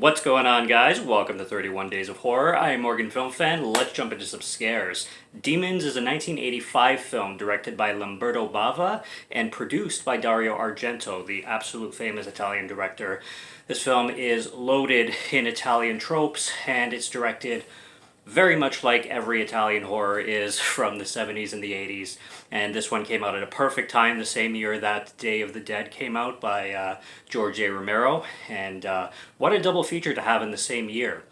What's going on, guys? Welcome to 31 Days of Horror. I am Morgan Film Fan. Let's jump into some scares. Demons is a 1985 film directed by Lamberto Bava and produced by Dario Argento, the absolute famous Italian director. This film is loaded in Italian tropes, and it's directed very much like every Italian horror is from the 70s and the 80s. And this one came out at a perfect time, the same year that Day of the Dead came out by George A. Romero. And what a double feature to have in the same year.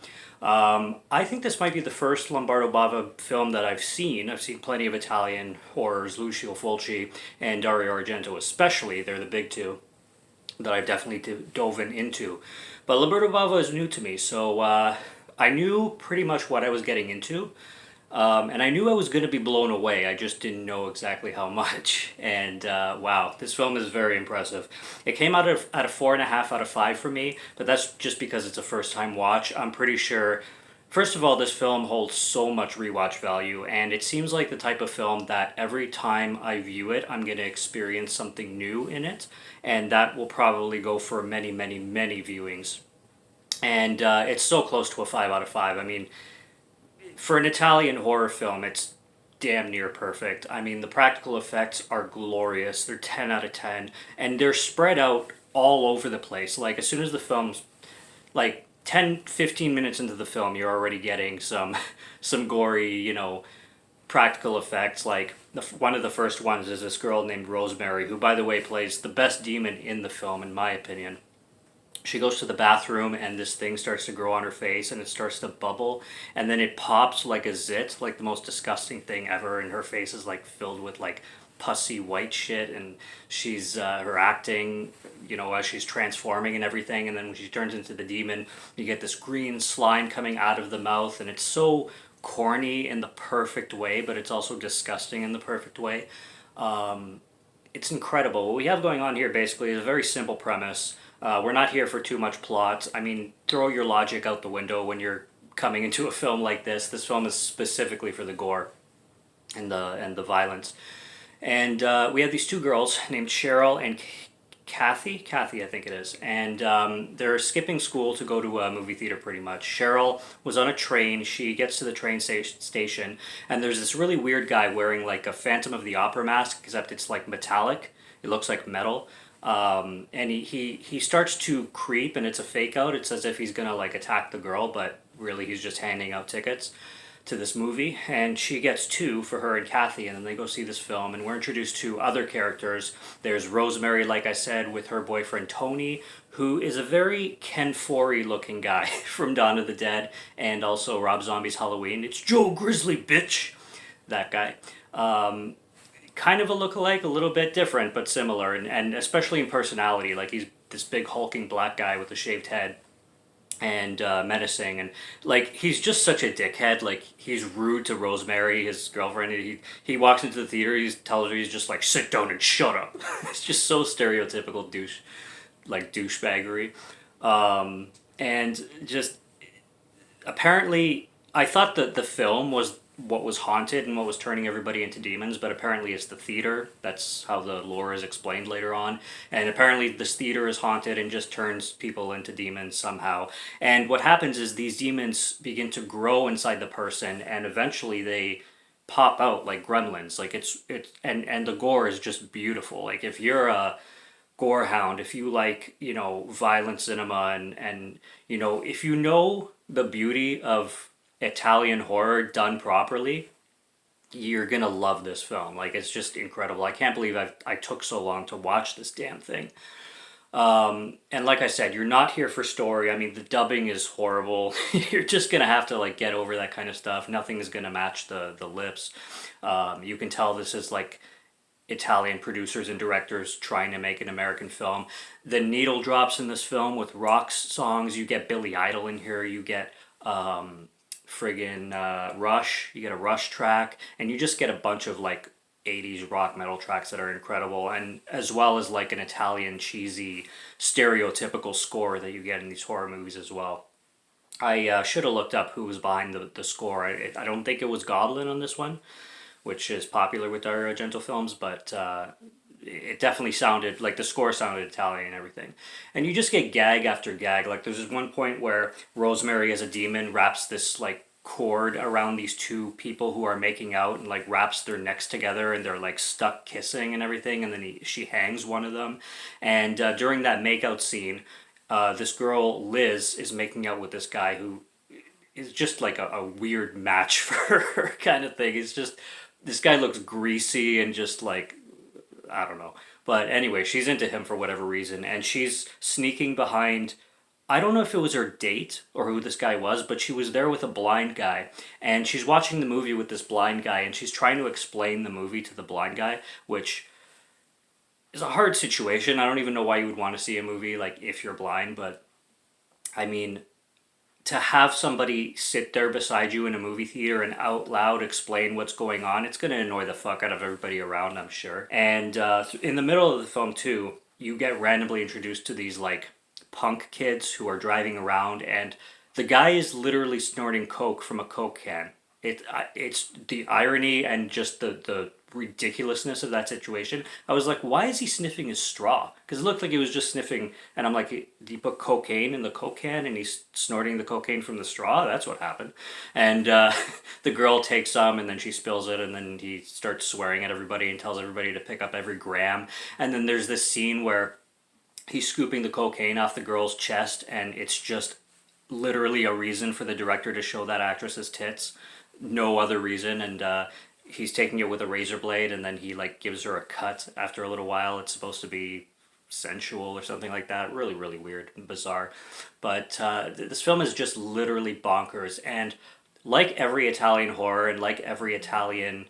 I think this might be the first Lombardo Bava film that I've seen. I've seen plenty of Italian horrors, Lucio Fulci and Dario Argento especially. They're the big two that I've definitely dove into. But Lamberto Bava is new to me, so I knew pretty much what I was getting into, and I knew I was going to be blown away. I just didn't know exactly how much. And wow, this film is very impressive. It came out at a 4.5 out of 5 for me, but that's just because it's a first time watch. I'm pretty sure, first of all, this film holds so much rewatch value, and it seems like the type of film that every time I view it, I'm going to experience something new in it, and that will probably go for many, many, many viewings. And it's so close to a 5 out of 5. I mean, for an Italian horror film, it's damn near perfect. I mean, the practical effects are glorious. They're 10 out of 10. And they're spread out all over the place. Like, as soon as the film's, like, 10, 15 minutes into the film, you're already getting some gory, practical effects. Like, one of the first ones is this girl named Rosemary, who, by the way, plays the best demon in the film, in my opinion. She goes to the bathroom and this thing starts to grow on her face and it starts to bubble and then it pops like a zit, like the most disgusting thing ever, and her face is like filled with like pussy white shit, and she's her acting, as she's transforming and everything, and then when she turns into the demon, you get this green slime coming out of the mouth, and it's so corny in the perfect way, but it's also disgusting in the perfect way. It's incredible. What we have going on here basically is a very simple premise. We're not here for too much plot. I mean, throw your logic out the window when you're coming into a film like this. This film is specifically for the gore and the violence. And we have these two girls named Cheryl and Kathy, I think it is, and they're skipping school to go to a movie theater pretty much. Cheryl was on a train. She gets to the train station, and there's this really weird guy wearing like a Phantom of the Opera mask, except it's like metallic. It looks like metal. And he starts to creep, and it's a fake out. It's as if he's gonna like attack the girl, but really he's just handing out tickets to this movie, and she gets two for her and Kathy, and then they go see this film, and we're introduced to other characters. There's Rosemary, like I said, with her boyfriend Tony, who is a very Ken Foree looking guy from Dawn of the Dead, and also Rob Zombie's Halloween. It's Joe Grizzly, bitch! That guy. Kind of a look-alike, a little bit different, but similar, and especially in personality. Like, he's this big hulking black guy with a shaved head, and menacing, and like he's just such a dickhead. Like, he's rude to Rosemary, his girlfriend. He walks into the theater, he tells her, he's just like, sit down and shut up. It's just so stereotypical douchebaggery. And just apparently I thought that the film was what was haunted and what was turning everybody into demons, but apparently it's the theater. That's how the lore is explained later on. And apparently this theater is haunted and just turns people into demons somehow. And what happens is these demons begin to grow inside the person, and eventually they pop out like gremlins. Like, and the gore is just beautiful. Like, if you're a gore hound, if you like, violent cinema, and if you know the beauty of Italian horror done properly, you're gonna love this film. Like, it's just incredible. I can't believe I took so long to watch this damn thing. And like I said, you're not here for story. I mean, the dubbing is horrible. You're just gonna have to like get over that kind of stuff. Nothing is gonna match the lips. You can tell this is like Italian producers and directors trying to make an American film. The needle drops in this film with rock songs. You get Billy Idol in here. You get Rush. You get a Rush track, and you just get a bunch of like 80s rock metal tracks that are incredible, and as well as like an Italian cheesy stereotypical score that you get in these horror movies as well. I should have looked up who was behind the score. I don't think it was Goblin on this one, which is popular with Dario Argento films, but it definitely sounded like the score sounded Italian and everything. And you just get gag after gag. Like there's this one point where Rosemary as a demon wraps this like cord around these two people who are making out and like wraps their necks together and they're like stuck kissing and everything, and then she hangs one of them. And during that makeout scene, this girl Liz is making out with this guy who is just like a weird match for her kind of thing. It's just, this guy looks greasy and just like, I don't know. But anyway, she's into him for whatever reason, and she's sneaking behind, I don't know if it was her date or who this guy was, but she was there with a blind guy, and she's watching the movie with this blind guy, and she's trying to explain the movie to the blind guy, which is a hard situation. I don't even know why you would want to see a movie like if you're blind, but I mean, to have somebody sit there beside you in a movie theater and out loud explain what's going on, it's going to annoy the fuck out of everybody around, I'm sure. And in the middle of the film, too, you get randomly introduced to these, like, punk kids who are driving around, and the guy is literally snorting coke from a Coke can. It's the irony and just the ridiculousness of that situation. I was like, why is he sniffing his straw? Because it looked like he was just sniffing, and I'm like, did he put cocaine in the Coke can and he's snorting the cocaine from the straw? That's what happened. And the girl takes some and then she spills it, and then he starts swearing at everybody and tells everybody to pick up every gram. And then there's this scene where he's scooping the cocaine off the girl's chest, and it's just literally a reason for the director to show that actress's tits. No other reason. And he's taking it with a razor blade, and then he like gives her a cut after a little while. It's supposed to be sensual or something like that. Really, really weird and bizarre. But this film is just literally bonkers. And like every Italian horror and like every Italian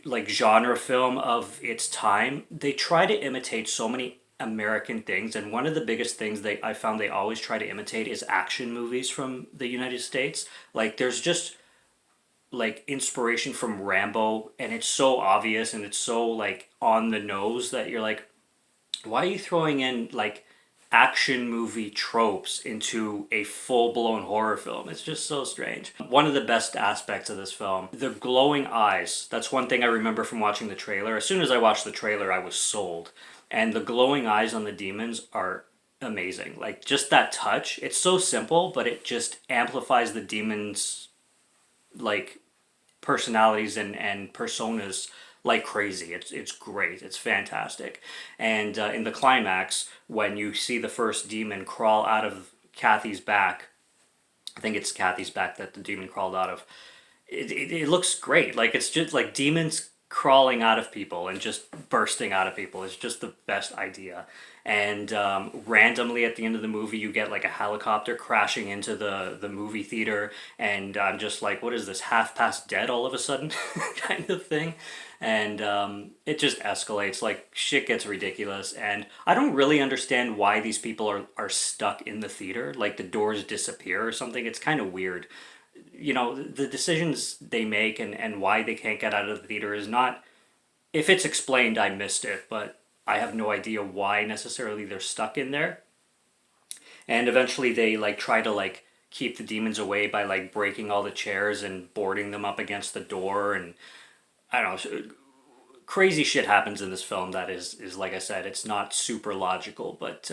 like genre film of its time, they try to imitate so many American things, and one of the biggest things I found they always try to imitate is action movies from the United States. Like there's just like inspiration from Rambo, and it's so obvious and it's so like on the nose that you're like, why are you throwing in like action movie tropes into a full-blown horror film? It's just so strange. One of the best aspects of this film, the glowing eyes. That's one thing I remember from watching the trailer. As soon as I watched the trailer, I was sold. And the glowing eyes on the demons are amazing. Like just that touch, it's so simple, but it just amplifies the demons like personalities and personas like crazy. It's great. It's fantastic. And in the climax, when you see the first demon crawl out of Kathy's back, I think it's Kathy's back that the demon crawled out of, it looks great. Like it's just like demons crawling out of people and just bursting out of people. It's just the best idea. And randomly at the end of the movie, you get like a helicopter crashing into the movie theater, and I'm just like, what is this, half past dead all of a sudden kind of thing. And it just escalates, like shit gets ridiculous, and I don't really understand why these people are stuck in the theater, like the doors disappear or something. It's kind of weird. You know, the decisions they make and why they can't get out of the theater is not, if it's explained, I missed it, but I have no idea why necessarily they're stuck in there. And eventually they like try to like keep the demons away by like breaking all the chairs and boarding them up against the door, and I don't know, crazy shit happens in this film that is like I said, it's not super logical, but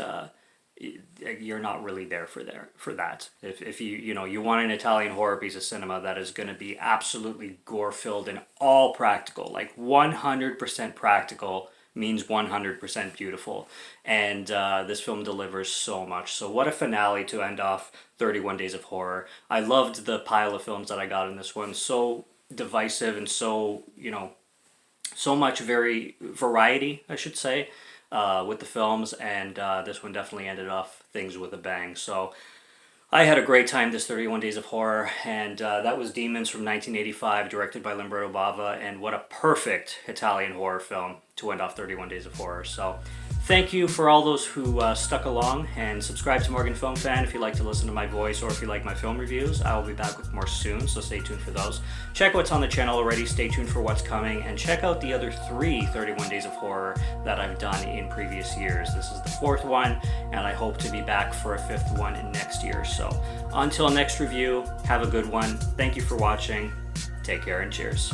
you're not really there for that. If you want an Italian horror piece of cinema that is going to be absolutely gore filled and all practical, like 100% practical means 100% beautiful, and this film delivers so much. So what a finale to end off 31 Days of Horror. I loved the pile of films that I got in this one. So divisive and so, so much variety, I should say, with the films, and this one definitely ended off things with a bang. So I had a great time this 31 Days of Horror, and that was Demons from 1985, directed by Lamberto Bava, and what a perfect Italian horror film to end off 31 Days of Horror. So thank you for all those who stuck along, and subscribe to Morgan Film Fan if you like to listen to my voice or if you like my film reviews. I will be back with more soon, so stay tuned for those. Check what's on the channel already, stay tuned for what's coming, and check out the other 3 31 Days of Horror that I've done in previous years. This is the 4th one, and I hope to be back for a 5th one next year. So until next review, have a good one. Thank you for watching. Take care and cheers.